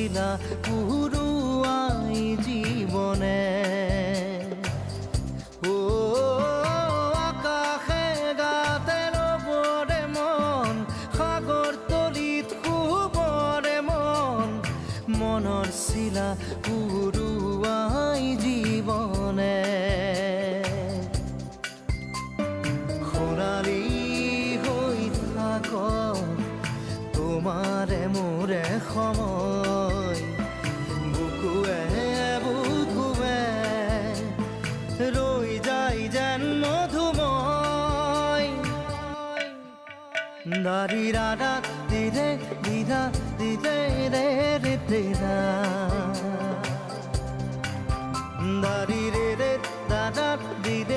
শিলা পুৰুৱাই জীৱনে ও আকাশে গাতে ৰবৰে মন সাগৰ তলিত শুবৰে মন মনৰ শিলা পুৰুৱাই জীৱনে খৰালি হৈ থাক তোমাৰে মোৰে সময় বুকুৱে বুকুৱে ৰৈ যায় যেন মধুময় দাৰি ৰাধা দিদে দিদা দিদে ৰে ৰে তেৰা দাৰি ৰে ৰে দাদা দিদে